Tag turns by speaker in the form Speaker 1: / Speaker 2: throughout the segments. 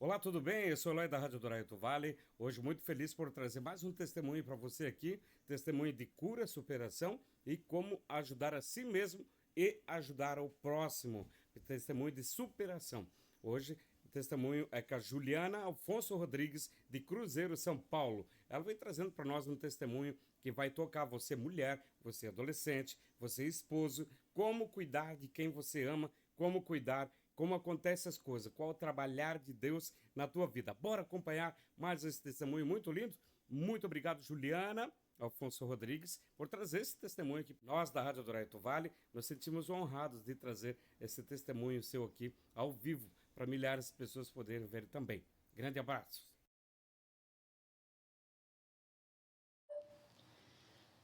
Speaker 1: Olá, tudo bem? Eu sou o Eloy da Rádio Doraito Vale. Hoje muito feliz por trazer mais um testemunho para você aqui, testemunho de cura, superação e como ajudar a si mesmo e ajudar o próximo. Testemunho de superação. Hoje o testemunho é com a Juliana Alfonso Rodrigues, de Cruzeiro, São Paulo. Ela vem trazendo para nós um testemunho que vai tocar você mulher, você adolescente, você esposo, como cuidar de quem você ama, como acontecem as coisas, qual o trabalhar de Deus na tua vida. Bora acompanhar mais esse testemunho muito lindo? Muito obrigado, Juliana Alfonso Rodrigues, por trazer esse testemunho aqui. Nós, da Rádio Doraito Vale, nos sentimos honrados de trazer esse testemunho seu aqui ao vivo, para milhares de pessoas poderem ver também. Grande abraço.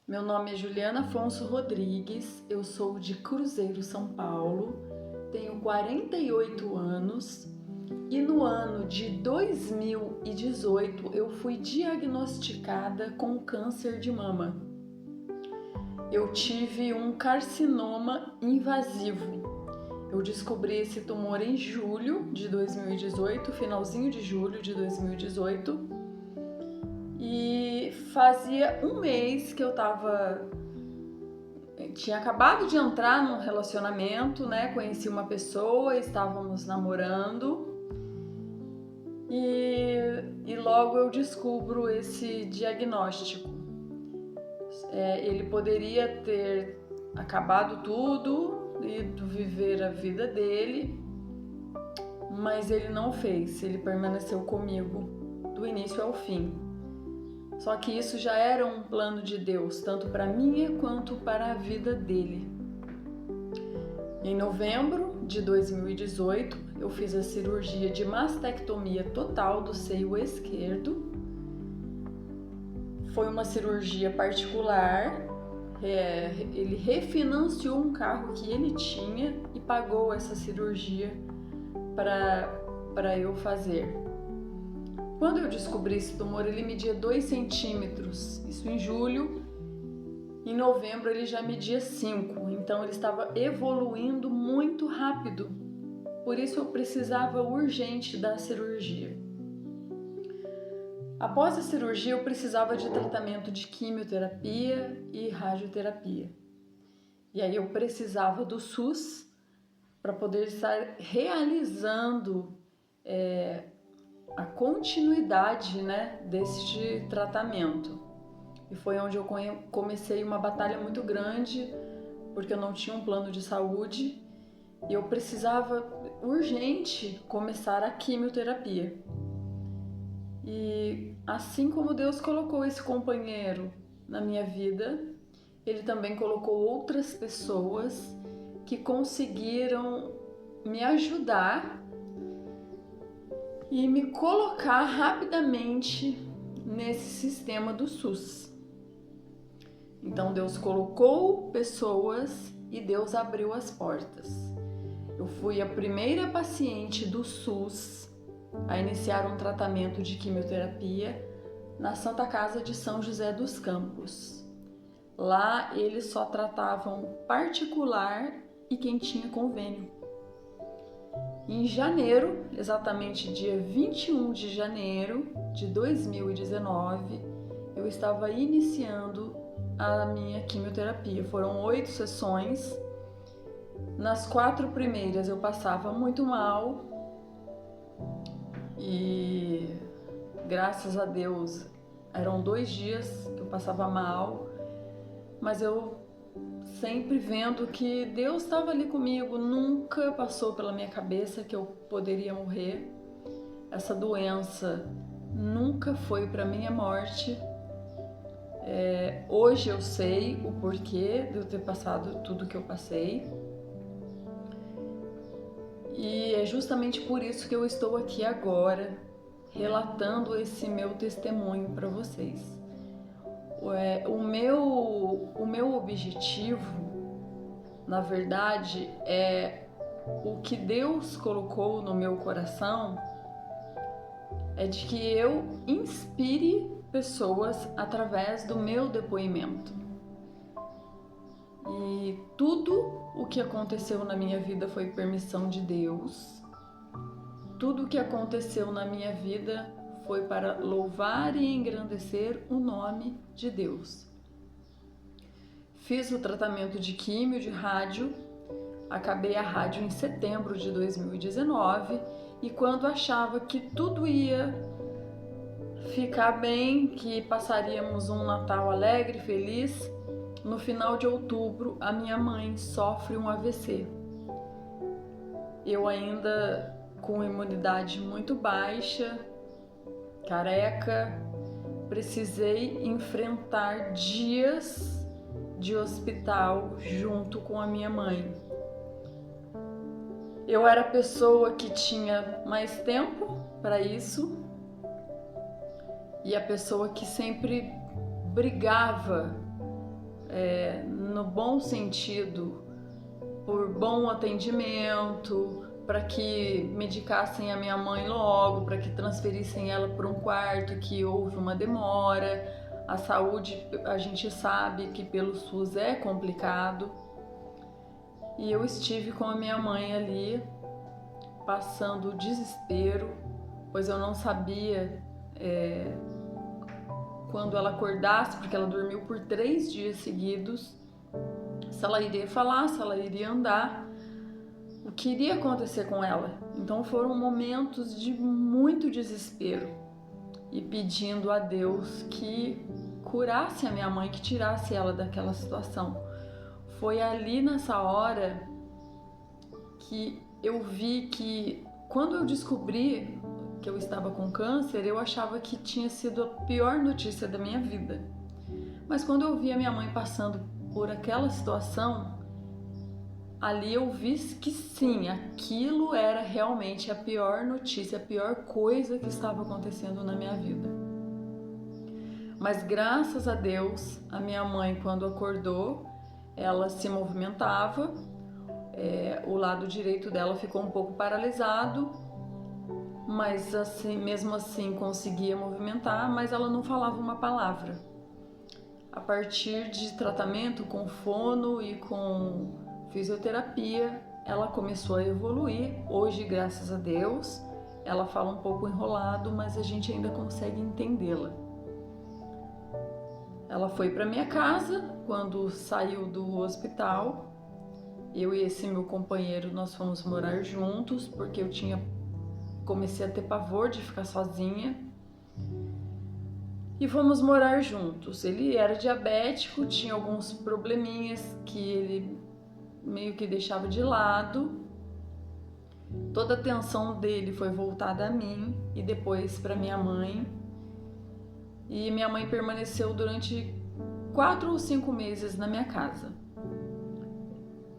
Speaker 2: Meu nome é Juliana Afonso Rodrigues, eu sou de Cruzeiro, São Paulo, tenho 48 anos e no ano de 2018 eu fui diagnosticada com câncer de mama. Eu tive um carcinoma invasivo. Eu descobri esse tumor em julho de 2018, finalzinho de julho de 2018. E fazia um mês que eu tinha acabado de entrar num relacionamento, né? Conheci uma pessoa, estávamos namorando e logo eu descubro esse diagnóstico. Ele poderia ter acabado tudo e viver a vida dele, mas ele não fez, ele permaneceu comigo do início ao fim. Só que isso já era um plano de Deus, tanto para minha quanto para a vida dele. Em novembro de 2018, eu fiz a cirurgia de mastectomia total do seio esquerdo. Foi uma cirurgia particular, ele refinanciou um carro que ele tinha e pagou essa cirurgia para eu fazer. Quando eu descobri esse tumor, ele media 2 centímetros, isso em julho. Em novembro ele já media 5, então ele estava evoluindo muito rápido. Por isso eu precisava urgente da cirurgia. Após a cirurgia eu precisava de tratamento de quimioterapia e radioterapia. E aí eu precisava do SUS para poder estar realizando a continuidade, né, deste tratamento. E foi onde eu comecei uma batalha muito grande, porque eu não tinha um plano de saúde e eu precisava urgente começar a quimioterapia. E assim como Deus colocou esse companheiro na minha vida, Ele também colocou outras pessoas que conseguiram me ajudar e me colocar rapidamente nesse sistema do SUS. Então Deus colocou pessoas e Deus abriu as portas. Eu fui a primeira paciente do SUS a iniciar um tratamento de quimioterapia na Santa Casa de São José dos Campos. Lá eles só tratavam particular e quem tinha convênio. Em janeiro, exatamente dia 21 de janeiro de 2019, eu estava iniciando a minha quimioterapia. Foram 8 sessões. Nas 4 primeiras eu passava muito mal e graças a Deus eram 2 dias que eu passava mal, mas eu sempre vendo que Deus estava ali comigo, nunca passou pela minha cabeça que eu poderia morrer. Essa doença nunca foi para minha morte. Hoje eu sei o porquê de eu ter passado tudo que eu passei. E é justamente por isso que eu estou aqui agora, relatando esse meu testemunho para vocês. O meu objetivo, na verdade, é o que Deus colocou no meu coração, é de que eu inspire pessoas através do meu depoimento. E tudo o que aconteceu na minha vida foi permissão de Deus. tudo o que aconteceu na minha vida foi para louvar e engrandecer o nome de Deus. Fiz o tratamento de químio de rádio, acabei a rádio em setembro de 2019 e quando achava que tudo ia ficar bem, que passaríamos um Natal alegre, feliz, no final de outubro a minha mãe sofre um AVC. Eu ainda com imunidade muito baixa, careca, precisei enfrentar dias de hospital junto com a minha mãe. Eu era a pessoa que tinha mais tempo para isso e a pessoa que sempre brigava, no bom sentido, por bom atendimento, para que medicassem a minha mãe logo, para que transferissem ela para um quarto, que houve uma demora. A saúde, a gente sabe que pelo SUS é complicado. E eu estive com a minha mãe ali, passando desespero, pois eu não sabia quando ela acordasse, porque ela dormiu por 3 dias seguidos, se ela iria falar, se ela iria andar, o que iria acontecer com ela. Então foram momentos de muito desespero e pedindo a Deus que curasse a minha mãe, que tirasse ela daquela situação. Foi ali nessa hora que eu vi que quando eu descobri que eu estava com câncer, eu achava que tinha sido a pior notícia da minha vida. Mas quando eu vi a minha mãe passando por aquela situação, ali eu vi que sim, aquilo era realmente a pior notícia, a pior coisa que estava acontecendo na minha vida. Mas graças a Deus, a minha mãe, quando acordou, ela se movimentava, o lado direito dela ficou um pouco paralisado, mas assim, mesmo assim conseguia movimentar, mas ela não falava uma palavra. A partir de tratamento com fono e com fisioterapia, ela começou a evoluir. Hoje, graças a Deus, ela fala um pouco enrolado, mas a gente ainda consegue entendê-la. Ela foi para minha casa quando saiu do hospital. Eu e esse meu companheiro, nós fomos morar juntos, porque eu comecei a ter pavor de ficar sozinha. E fomos morar juntos. Ele era diabético, tinha alguns probleminhas que ele meio que deixava de lado. Toda a atenção dele foi voltada a mim e depois para minha mãe. E minha mãe permaneceu durante 4 ou 5 meses na minha casa.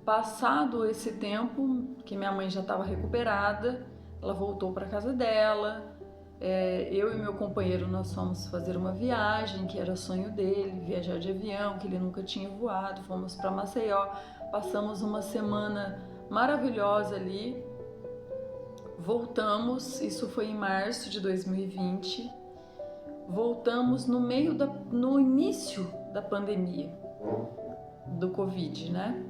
Speaker 2: Passado esse tempo, que minha mãe já estava recuperada, ela voltou para casa dela. Eu e meu companheiro, nós fomos fazer uma viagem, que era sonho dele, viajar de avião, que ele nunca tinha voado. Fomos para Maceió, passamos uma semana maravilhosa ali. Voltamos, isso foi em março de 2020. Voltamos no início da pandemia do Covid, né?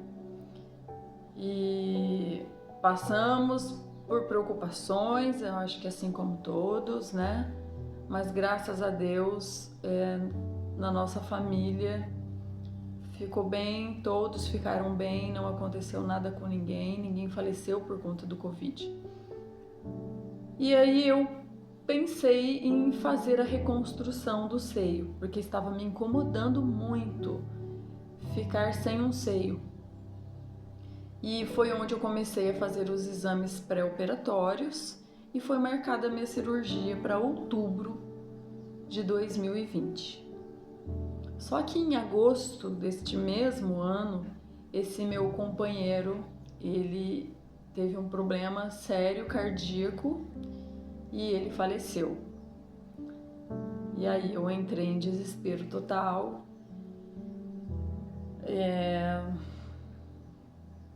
Speaker 2: E passamos por preocupações, eu acho que assim como todos, né? Mas graças a Deus, na nossa família ficou bem, todos ficaram bem, não aconteceu nada com ninguém faleceu por conta do Covid. E aí eu pensei em fazer a reconstrução do seio, porque estava me incomodando muito ficar sem um seio. E foi onde eu comecei a fazer os exames pré-operatórios e foi marcada a minha cirurgia para outubro de 2020. Só que em agosto deste mesmo ano, esse meu companheiro, ele teve um problema sério cardíaco e ele faleceu. E aí eu entrei em desespero total.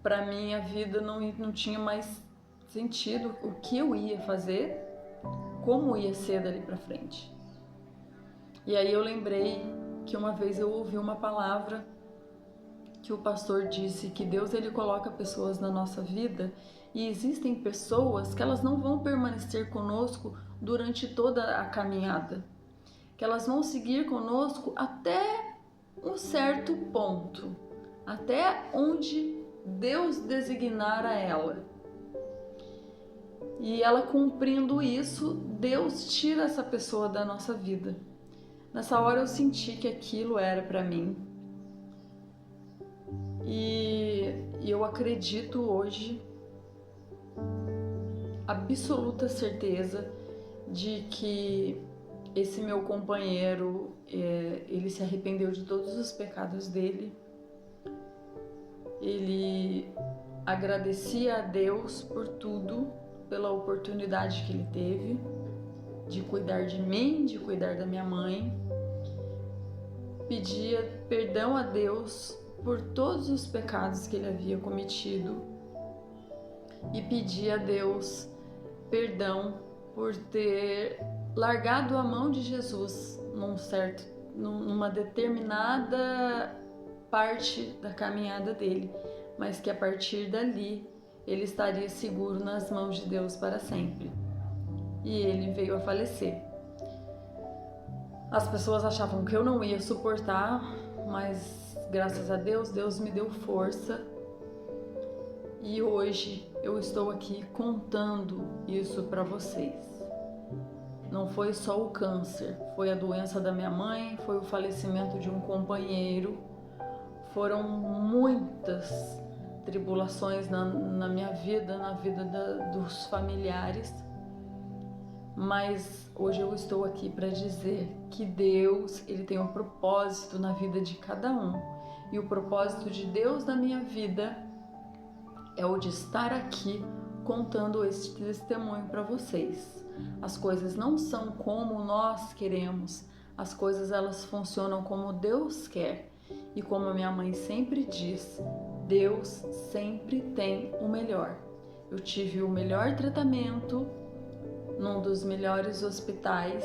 Speaker 2: Para mim a vida não tinha mais sentido, o que eu ia fazer, como ia ser dali para frente. E aí eu lembrei que uma vez eu ouvi uma palavra que o pastor disse que Deus ele coloca pessoas na nossa vida E existem pessoas que elas não vão permanecer conosco durante toda a caminhada, que elas vão seguir conosco até um certo ponto, até onde Deus designar a ela. E ela cumprindo isso, Deus tira essa pessoa da nossa vida. Nessa hora eu senti que aquilo era para mim. E eu acredito hoje, absoluta certeza de que esse meu companheiro, ele se arrependeu de todos os pecados dele. Ele agradecia a Deus por tudo, pela oportunidade que ele teve de cuidar de mim, de cuidar da minha mãe. Pedia perdão a Deus por todos os pecados que ele havia cometido e pedia a Deus perdão por ter largado a mão de Jesus numa determinada parte da caminhada dele, mas que a partir dali ele estaria seguro nas mãos de Deus para sempre. E ele veio a falecer. As pessoas achavam que eu não ia suportar, mas graças a Deus, Deus me deu força. E hoje eu estou aqui contando isso para vocês. Não foi só o câncer, foi a doença da minha mãe, foi o falecimento de um companheiro. Foram muitas tribulações na minha vida, na vida dos familiares, mas hoje eu estou aqui para dizer que Deus, ele tem um propósito na vida de cada um, e o propósito de Deus na minha vida é o de estar aqui contando esse testemunho para vocês. As coisas não são como nós queremos, as coisas elas funcionam como Deus quer. E como a minha mãe sempre diz, Deus sempre tem o melhor. Eu tive o melhor tratamento num dos melhores hospitais.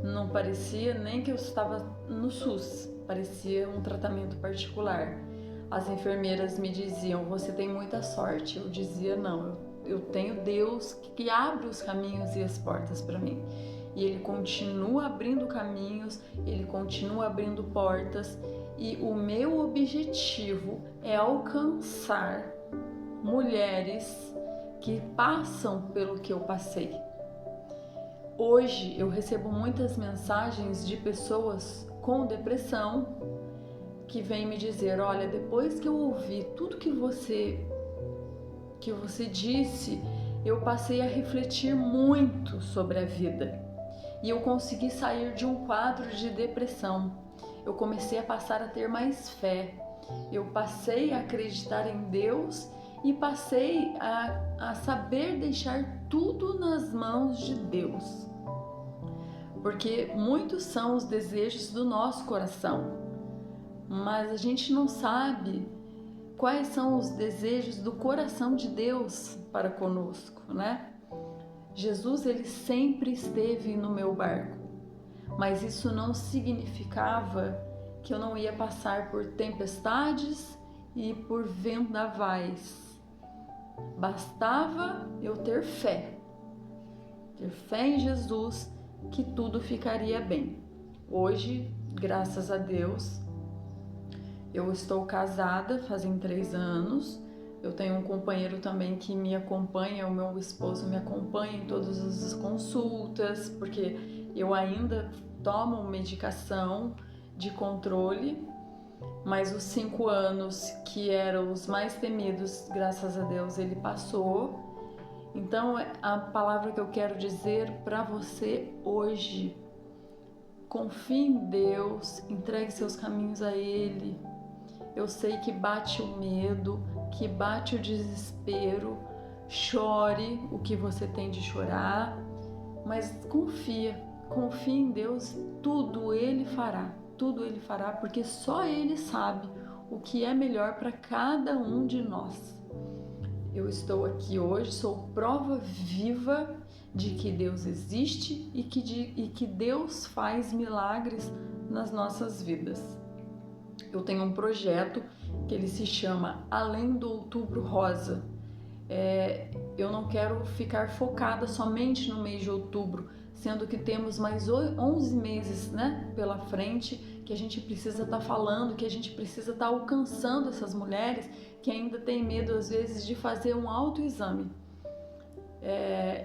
Speaker 2: Não parecia nem que eu estava no SUS, parecia um tratamento particular. As enfermeiras me diziam, você tem muita sorte. Eu dizia, não, eu tenho Deus que abre os caminhos e as portas para mim. E Ele continua abrindo caminhos, Ele continua abrindo portas. E o meu objetivo é alcançar mulheres que passam pelo que eu passei. Hoje eu recebo muitas mensagens de pessoas com depressão que vêm me dizer, olha, depois que eu ouvi tudo que você disse, eu passei a refletir muito sobre a vida e eu consegui sair de um quadro de depressão. Eu comecei a passar a ter mais fé, eu passei a acreditar em Deus e passei a saber deixar tudo nas mãos de Deus. Porque muitos são os desejos do nosso coração, mas a gente não sabe quais são os desejos do coração de Deus para conosco, né? Jesus, ele sempre esteve no meu barco. Mas isso não significava que eu não ia passar por tempestades e por vendavais. Bastava eu ter fé em Jesus, que tudo ficaria bem. Hoje, graças a Deus, eu estou casada fazem 3 anos. Eu tenho um companheiro também que me acompanha, o meu esposo me acompanha em todas as consultas, porque eu ainda tomo medicação de controle, mas os 5 anos que eram os mais temidos, graças a Deus, ele passou. Então, a palavra que eu quero dizer para você hoje, confie em Deus, entregue seus caminhos a Ele. Eu sei que bate o medo, que bate o desespero, chore o que você tem de chorar, mas confie em Deus, tudo Ele fará, porque só Ele sabe o que é melhor para cada um de nós. Eu estou aqui hoje, sou prova viva de que Deus existe e que Deus faz milagres nas nossas vidas. Eu tenho um projeto que ele se chama Além do Outubro Rosa. Eu não quero ficar focada somente no mês de outubro, sendo que temos mais 11 meses, né, pela frente, que a gente precisa estar falando, que a gente precisa estar alcançando essas mulheres que ainda têm medo, às vezes, de fazer um autoexame.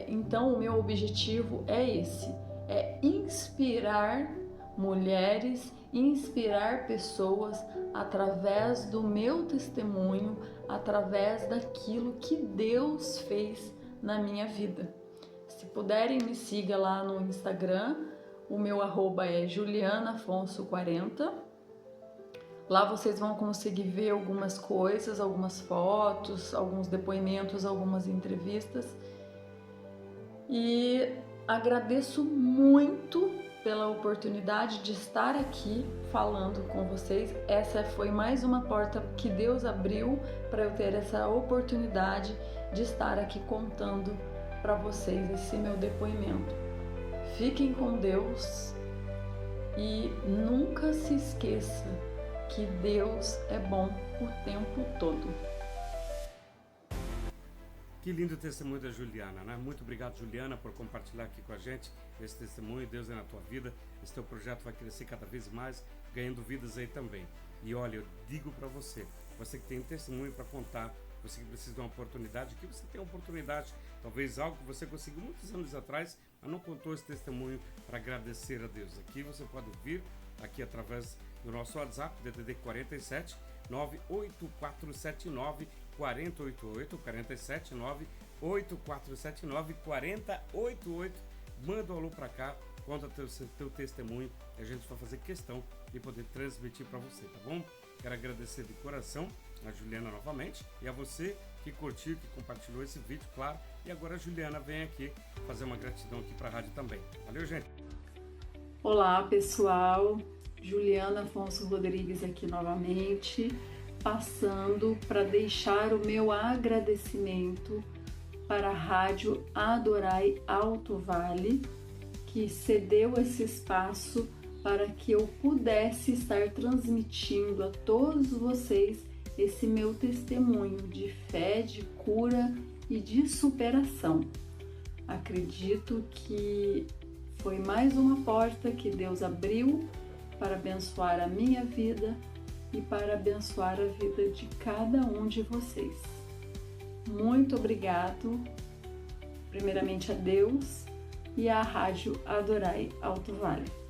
Speaker 2: Então, o meu objetivo é esse, é inspirar mulheres, inspirar pessoas através do meu testemunho, através daquilo que Deus fez na minha vida. Se puderem, me siga lá no Instagram, o meu arroba é julianaafonso40. Lá vocês vão conseguir ver algumas coisas, algumas fotos, alguns depoimentos, algumas entrevistas. E agradeço muito pela oportunidade de estar aqui falando com vocês. Essa foi mais uma porta que Deus abriu para eu ter essa oportunidade de estar aqui contando para vocês esse meu depoimento. Fiquem com Deus e nunca se esqueça que Deus é bom o tempo todo.
Speaker 1: Que lindo testemunho da Juliana, né? Muito obrigado, Juliana, por compartilhar aqui com a gente esse testemunho. Deus é na tua vida, esse teu projeto vai crescer cada vez mais, ganhando vidas aí também. E olha, eu digo para você que tem um testemunho para contar, você que precisa de uma oportunidade, que você tem uma oportunidade, talvez algo que você conseguiu muitos anos atrás, mas não contou esse testemunho para agradecer a Deus. Aqui você pode vir, aqui através do nosso WhatsApp, DDD 47 98479 4088, 47 98479 4088. Manda um alô pra cá, conta teu testemunho, e a gente vai fazer questão de poder transmitir para você, tá bom? Quero agradecer de coração a Juliana novamente e a você que curtiu, que compartilhou esse vídeo, claro. E agora a Juliana vem aqui fazer uma gratidão aqui para a rádio também. Valeu, gente!
Speaker 2: Olá, pessoal! Juliana Afonso Rodrigues aqui novamente, passando para deixar o meu agradecimento para a Rádio Adorai Alto Vale, que cedeu esse espaço para que eu pudesse estar transmitindo a todos vocês esse meu testemunho de fé, de cura e de superação. Acredito que foi mais uma porta que Deus abriu para abençoar a minha vida e para abençoar a vida de cada um de vocês. Muito obrigado, primeiramente a Deus e à Rádio Adorai Alto Vale.